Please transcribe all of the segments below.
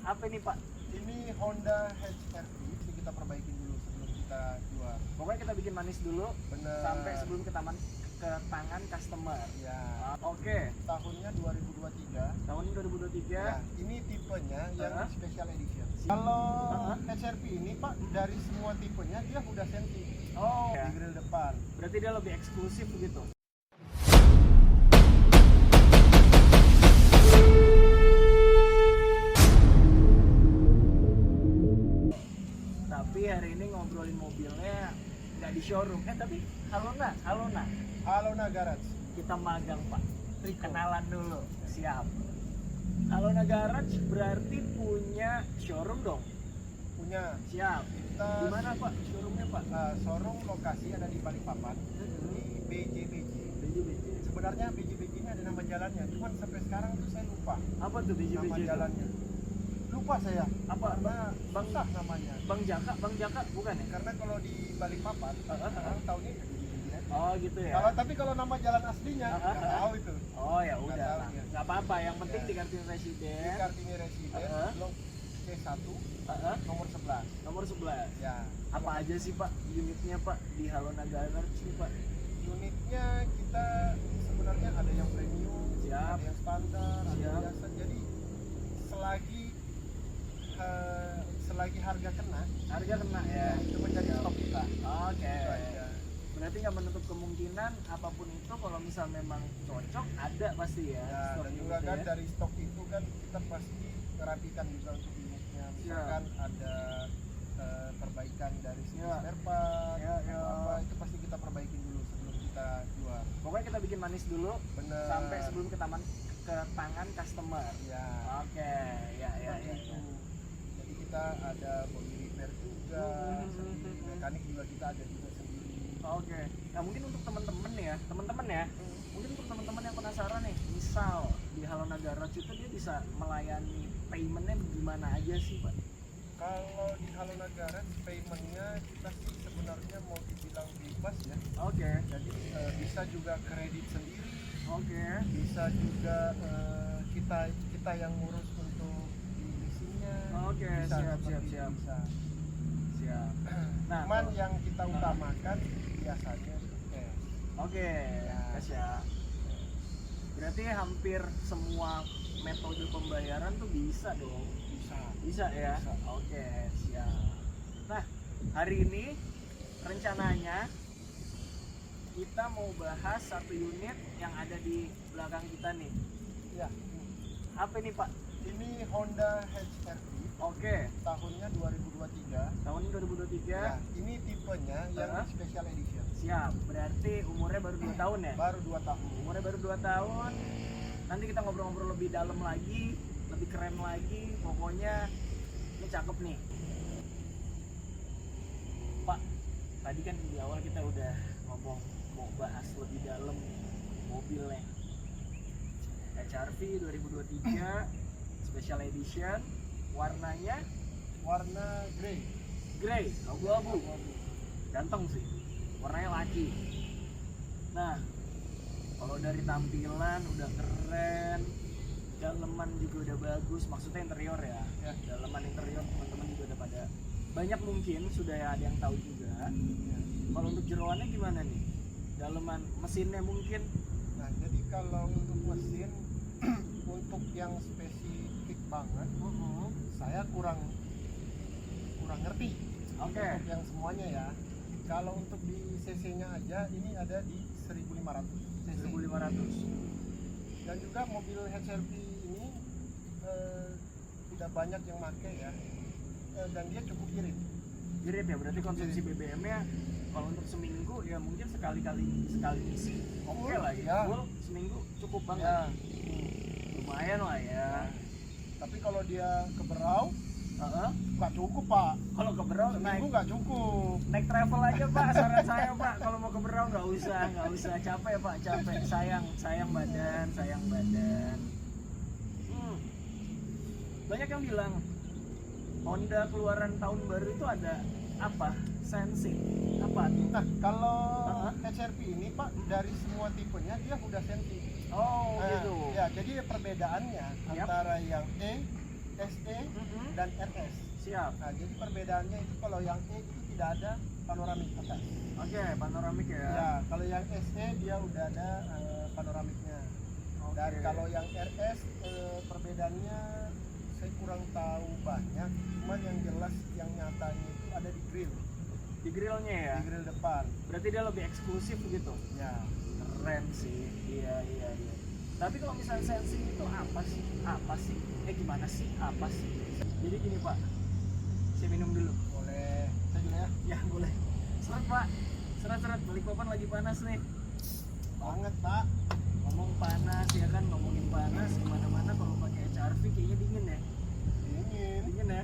Apa ini Pak? Ini Honda HR-V, ini kita perbaikin dulu sebelum kita jual. Pokoknya kita bikin manis dulu. Bener. Sampai sebelum ke tangan customer. Ya. Oke. Tahunnya 2023. Tahun 2023. Ya, ini tipenya yang special edition. Si- Kalau HR-V ini Pak, dari semua tipenya dia udah senti Oh. di grill depan. Berarti dia lebih eksklusif begitu. Tapi hari ini ngobrolin mobilnya nggak di showroom. Tapi halo nak. Halo Garage. Kita magang Pak. Rico. Kenalan dulu. Siap. Halo Garage berarti punya showroom dong. Punya. Siap. Kita Di mana Pak showroomnya Pak? showroom lokasi ada di Balikpapan di BJBJ. Sebenarnya BJBJ ini ada nama jalannya, cuman sampai sekarang tuh saya lupa Apa tuh nama BJBJ itu? jalannya. Lupa saya. Apa? Karena Bang susah namanya. Bang Jaka bukan ya? Karena kalau di Balikpapan orang tahunya BJBJ. Oh gitu ya. Tapi kalau nama jalan aslinya nggak tahu itu. Oh ya Nggak udah tahu, lah. ya. Nggak apa-apa. Yang penting Ya. di kartu Di residen. Kartini Residen blok C1 nomor 11. Nomor 11. Ya. Apa aja sih Pak unitnya Pak di Halo Nagara sih Pak? Unitnya kita sebenarnya ada yang premium, Siap. ada yang standar, ada yang Siap. biasa. Jadi selagi harga kena, Harga kena ya. itu menjadi stok kita. Oke. Itu aja. Berarti nggak menutup kemungkinan apapun itu kalau misal memang cocok ada pasti ya. Ya, stok dan juga unitnya kan ya. dari stok itu kan kita pasti rapikan juga untuk unitnya. Misalkan ada perbaikan dari segi Ya. spare part, Ya, ya. apa itu pasti kita perbaikin dulu sebelum kita jual. Pokoknya kita bikin manis dulu Bener. sampai sebelum ke tangan customer. Ya. Oke, ya. Seperti itu. Jadi kita ada body repair juga, sendiri. Mekanik juga kita ada juga sendiri. Oke. Nah mungkin untuk teman-teman ya, mungkin untuk teman-teman yang penasaran nih, misal di Halo Nagara itu dia bisa melayani paymentnya gimana aja sih Pak? Kalau di Halo Nagara paymentnya kita sih sebenarnya mau dibilang bebas ya. Oke. Jadi bisa juga kredit sendiri, Oke. bisa juga kita yang ngurus untuk di leasingnya. Oke, Bisa siap. seperti itu, bisa. Siap. Nah, Cuman yang kita utamakan biasanya itu cash. Oke, guys ya. Berarti hampir semua metode pembayaran tuh bisa dong. Bisa ya? Bisa. Oke, siap. Nah, hari ini rencananya kita mau bahas satu unit yang ada di belakang kita nih. Ya, Apa ini Pak? ini Honda HR-V. Oke, Tahunnya 2023. tahun 2023. Ya, ini tipenya yang special edition. Siap, berarti umurnya baru 2 tahun ya? Baru 2 tahun. Umurnya baru 2 tahun. Nanti kita ngobrol-ngobrol lebih dalam lagi, lebih keren lagi. Pokoknya ini cakep nih. Pak, tadi kan di awal kita udah ngomong mau bahas lebih dalam mobilnya. HR-V 2023 Special Edition, warnanya Warna grey. grey, abu-abu. Ganteng sih, warnanya laki. Nah, kalau dari tampilan udah keren, daleman juga udah bagus, maksudnya interior ya. Ya. Daleman interior teman-teman juga udah pada banyak mungkin sudah ada yang tahu juga. Kalau untuk jeroannya gimana nih? Daleman mesinnya mungkin. Nah, jadi kalau untuk mesin untuk yang spesifik banget, saya kurang ngerti. Oke. Untuk yang semuanya ya. Kalau untuk di cc-nya aja ini ada di 1500 cc. 1500. Dan juga mobil HR-V ini tidak banyak yang pakai ya. Dan dia cukup irit. Irit ya, berarti konsumsi BBM-nya kalau untuk seminggu ya mungkin sekali isi. Oke lah ya. Full seminggu cukup banget. Ya. Lumayan lah ya. Tapi kalau dia ke Berau Heeh. nggak cukup Pak. Kalau ke Berau Seminggu nggak cukup. naik travel aja Pak, saran saya Pak. Kalau mau ke Berau nggak usah capek Pak, capek. Sayang badan. Banyak yang bilang Honda keluaran tahun baru itu ada apa? Sensing. Apa tuh? Nah, kalau HR-V ini Pak dari semua tipenya dia udah senti. Oh Nah, gitu. ya, jadi perbedaannya Yap. antara yang E, SE, dan RS. Siap. Nah, jadi perbedaannya itu kalau yang E itu tidak ada panoramik atas. Oke, panoramik ya. Ya, kalau yang SE dia udah ada panoramiknya. Oke. Dan kalau yang RS perbedaannya saya kurang tahu banyak, cuman yang jelas yang nyatanya itu ada di grill. Di grillnya ya. Di grill depan. Berarti dia lebih eksklusif gitu. Ya. Keren sih. Iya. Tapi kalau misalnya sensing itu apa sih? Gimana sih? Apa sih? Jadi gini Pak, saya minum dulu. Boleh. Saya juga ya. Ya boleh. Seret Pak. Seret. Balikpapan lagi panas nih. Banget, Pak. Ngomong panas ya kan, ngomongin panas kemana-mana kalau pakai HRV kayaknya dingin ya. Dingin ya.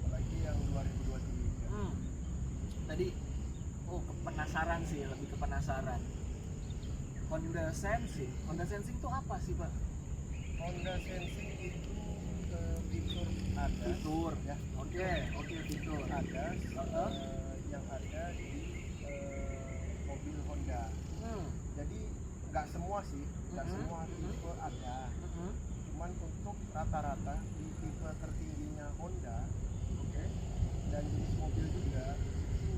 Apalagi yang 2023. Tadi penasaran sih, lebih ke penasaran. Honda Sensing itu apa sih Pak? Honda Sensing itu fitur ada. Fitur Ya. Oke, fitur Ada. Uh-huh. Yang ada di mobil Honda. Jadi nggak semua sih, nggak semua tipe ada. Cuman untuk rata-rata di tipe tertingginya Honda, dan jenis mobil juga itu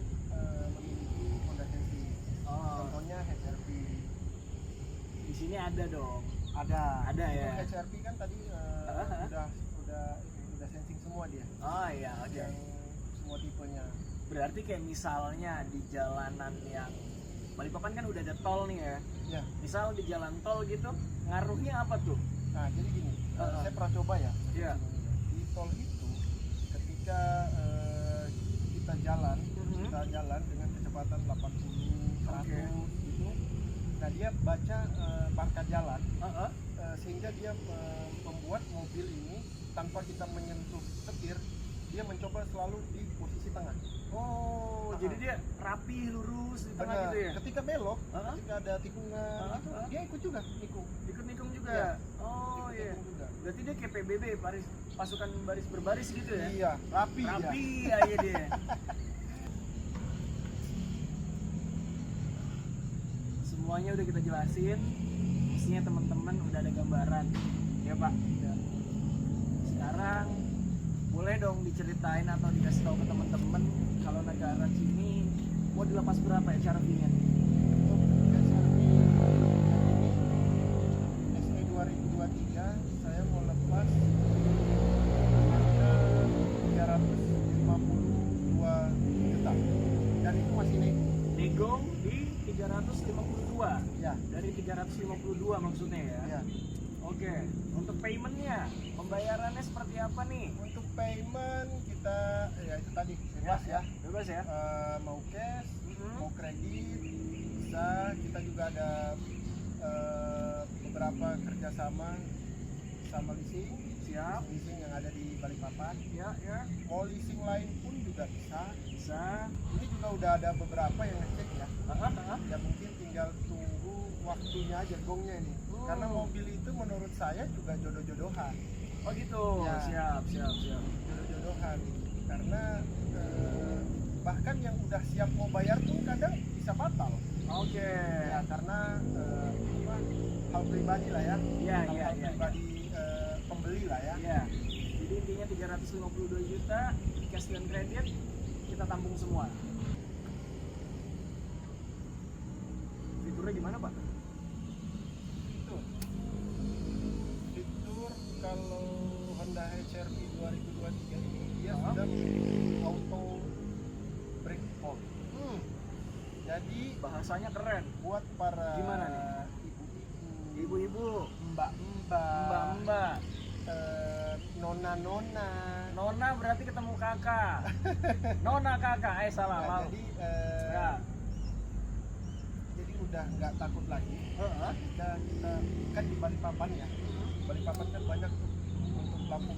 memiliki Honda Sensing. Contohnya HRV. Di sini ada dong. Ada ya. HRV kan tadi udah sensing semua dia. Oh iya, oke. Yang semua tipenya. Berarti kayak misalnya di jalanan yang Balikpapan kan udah ada tol nih ya. Ya. Misal di jalan tol gitu, ngaruhnya apa tuh? Nah, jadi gini, saya pernah coba ya. Iya. Di tol itu ketika kita jalan dengan kecepatan 80, 100 gitu. Nah, dia baca marka jalan. Sehingga dia membuat mobil ini tanpa kita menyentuh setir, dia mencoba selalu di posisi tengah. Jadi dia rapi, lurus di tengah gitu ya? Ketika belok, ketika ada tikungan, dia ikut juga nikung. Ikut-nikung juga? Ya. Iya. Juga. Berarti dia kayak PBB, pasukan baris berbaris gitu ya? Iya, rapi ya. Aja dia. Semuanya udah kita jelasin, isinya teman-teman udah ada gambaran, ya Pak. Ya. Sekarang boleh dong diceritain atau dikasih tahu ke teman-teman kalau negara sini mau dilepas berapa ya HRV-nya? SE 2023 saya mau lepas harga 352 juta dan itu masih nego di 352 ya. Dari 352 maksudnya ya? Ya. Oke, untuk paymentnya, pembayarannya seperti apa nih? Untuk payment kita ya itu tadi bebas ya. Bebas ya? Mau cash, mau kredit bisa. Kita juga ada beberapa kerjasama sama leasing. Siap. Leasing yang ada di Balikpapan. Ya. Mau leasing lain pun juga bisa. Bisa. Ini juga udah ada beberapa yang ngecek ya. Ya mungkin tinggal tunggu waktunya aja gongnya ini. Karena mobil itu menurut saya juga jodoh-jodohan. Oh gitu. Ya. Siap. Jodoh-jodohan. Karena bahkan yang udah siap mau bayar pun kadang bisa batal. Oke. Ya karena hal pribadi lah ya. Hal pribadi pembeli lah ya. Iya. Jadi intinya 352 juta cash dan kredit kita tampung semua. Fiturnya gimana Pak? Fitur kalau Honda HR-V 2023 ini dia sudah memiliki auto brake hold. Jadi Bahasanya keren. buat para Gimana nih? Ibu-ibu, mbak-mbak, nona-nona. nona berarti ketemu kakak. Nona kakak, salah. Nah, jadi udah nggak takut lagi. Ketika kita kan di Balikpapan ya. Balikpapan kan banyak tuh untuk lampu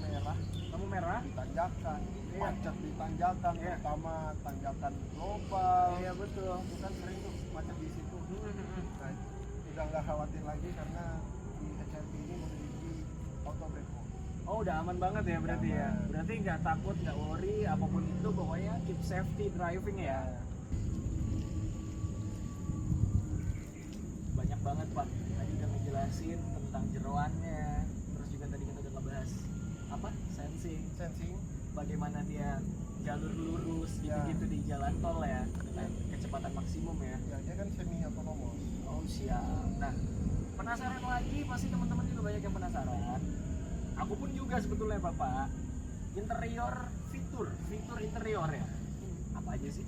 merah di tanjakan, macet di tanjakan, terutama tanjakan global. Iya betul. Itu kan sering tuh macet di situ. Nah, udah nggak khawatir lagi karena di HRV ini memiliki auto brake hold. Oh udah aman banget ya berarti ya. Berarti nggak takut, nggak worry apapun itu, pokoknya keep safety driving ya. Banyak banget Pak. Tadi udah ngejelasin tentang jeroannya. Terus juga tadi kita udah ngebahas apa? sensing sensing. bagaimana dia jalur lurus Ya. gitu di jalan tol ya dengan kecepatan maksimum ya. Ya, dia kan semi otonomous. Oh siap. Nah, penasaran lagi pasti teman-teman juga banyak yang penasaran. Aku pun juga sebetulnya Bapak. Interior fitur interior ya. Apa aja sih?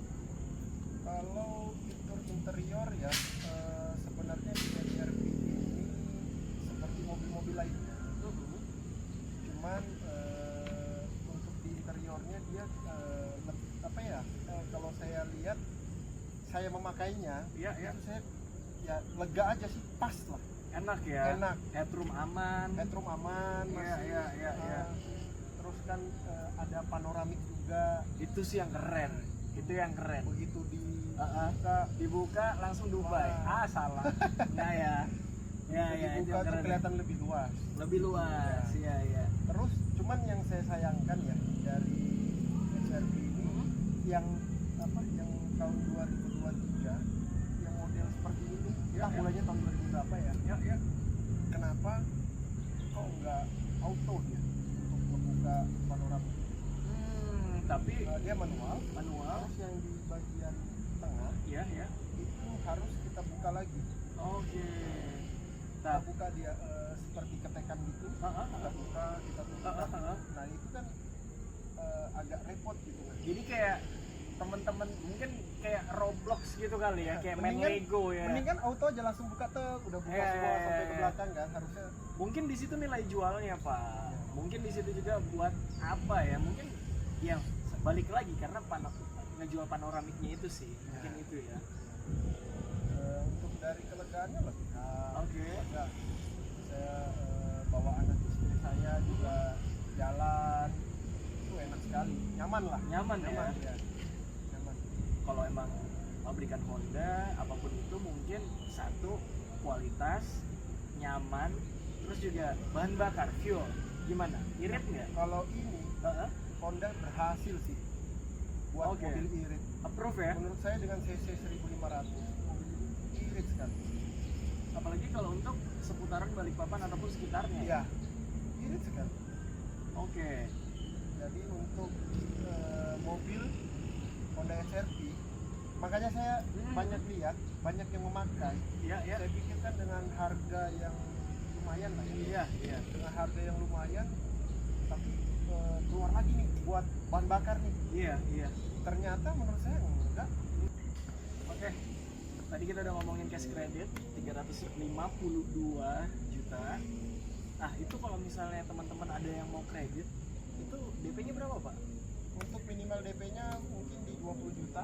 Kalau fitur interior ya, sebenarnya di HRV ini seperti mobil-mobil lainnya. Cuman untuk di interiornya dia apa ya? Kalau saya lihat, saya memakainya, Iya, ya. itu saya ya lega aja sih, pas lah. Enak ya. Enak. Headroom aman. Headroom aman, Iya, masih. iya, iya, iya. Terus kan ada panoramik juga. Itu sih yang keren. Itu yang keren. Begitu Dibuka langsung Dubai. Wah. Salah. Enggak ya. Ya, ya, itu dibuka yang tuh keren. kelihatan lebih luas. Lebih luas. Iya, iya. Terus cuman yang saya sayangkan ya dari HRV ini yang apa yang tahun 2023 yang model seperti ini, Ya, ya. mulainya tahun 2000 berapa ya? Ya, ya. Kenapa kok nggak auto dia untuk membuka panoramik? Tapi Dia manual. manual. Terus yang di bagian tengah Ya, ya. itu harus kita buka lagi. Oke. Kita buka dia seperti ketekan gitu. Kita buka. Nah itu kan agak repot gitu kan. Jadi kayak temen-temen mungkin kayak Roblox gitu kali ya, kayak main Mendingan- Lego ya. Mendingan auto aja langsung buka udah buka Iya, semua iya, sampai iya. ke belakang kan harusnya. Mungkin di situ nilai jualnya Pak. Mungkin di situ juga buat apa ya? Mungkin ya balik lagi karena ngejual panoramiknya itu sih. Mungkin itu ya. Untuk dari kelegaannya lebih Oke. lega. Saya bawa anak istri saya juga jalan itu enak sekali, nyaman lah. Nyaman ya. ya. Nyaman. Kalau emang pabrikan Honda apapun itu mungkin satu kualitas, nyaman, terus juga bahan bakar fuel gimana? Irit nggak? Kalau ini Honda berhasil sih buat Oke. mobil irit. Approve ya? Menurut saya dengan cc 1500 mobil ini irit sekali. Apalagi kalau untuk seputaran Balikpapan ataupun sekitarnya. Iya, irit sekali. Oke. Jadi untuk mobil Honda HRV, makanya saya banyak lihat, banyak yang memakai. Iya, iya. Saya pikirkan dengan harga yang lumayan lah ya. Iya, iya. Dengan harga yang lumayan, tapi keluar lagi nih buat bahan bakar nih. Iya, iya. Ternyata menurut saya enggak. Oke. Tadi kita udah ngomongin cash credit 352 juta. Nah, itu kalau misalnya teman-teman ada yang mau kredit, itu DP-nya berapa, Pak? Untuk minimal DP-nya mungkin di 20 juta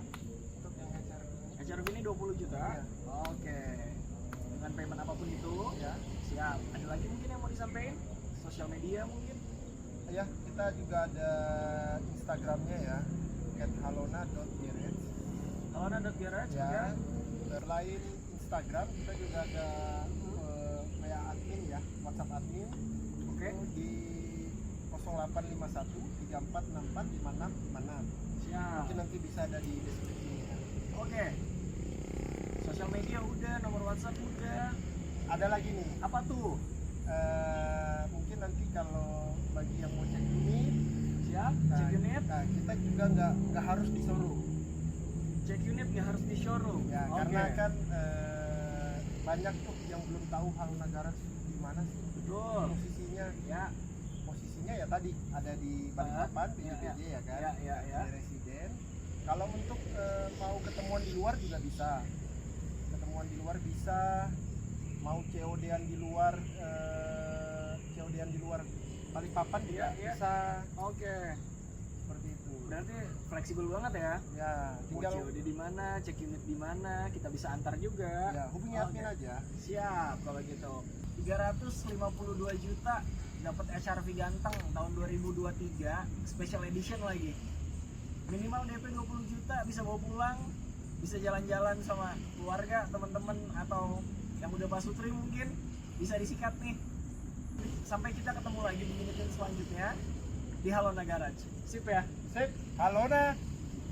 untuk yang HRV ini. HRV ini 20 juta. Iya. Oke. Dengan payment apapun itu, Ya. siap. Ada lagi mungkin yang mau disampaikan? Sosial media mungkin? Ya, kita juga ada Instagramnya ya, @halona.garage. Kalau ada garage Ya, juga. selain Instagram kita juga ada WA admin ya, WhatsApp admin. Oke. Itu di 0851 3464 5656. Siap. Mungkin nanti bisa ada di deskripsinya. Oke. Sosial media udah, nomor WhatsApp udah. Ada lagi nih, Apa tuh? mungkin nanti kalau bagi yang mau cek unit, Siap. Cek unit. nah kita juga nggak harus di showroom. Cek unit nggak harus di showroom. Ya, Oke. karena kan banyak tuh yang belum tahu Halona Garage di mana sih Betul. posisinya. Ya. Posisinya ya tadi ada di Balikpapan, di ya, BPJ ya kan, ya, ya, ya. di residen. Kalau untuk mau ketemuan di luar juga bisa, ketemuan di luar bisa, mau COD-an di luar, COD-an di luar Balikpapan juga Ya, ya. bisa, Oke. seperti itu. Berarti fleksibel banget ya. Ya, Mau tinggal COD di mana, cek unit di mana, kita bisa antar juga. ya hubungi Oke. admin aja. Siap kalau gitu. 352 juta dapat HRV ganteng tahun 2023 special edition lagi. Minimal DP 20 juta bisa bawa pulang, bisa jalan-jalan sama keluarga, teman-teman atau yang udah pasutri mungkin bisa disikat nih. Sampai kita ketemu lagi di menit selanjutnya di Halona Garage. Sip ya, Sip, Halona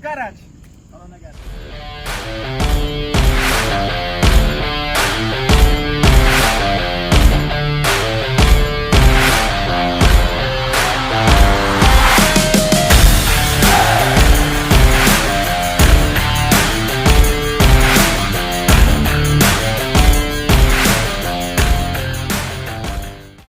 Garage. Halona Garage.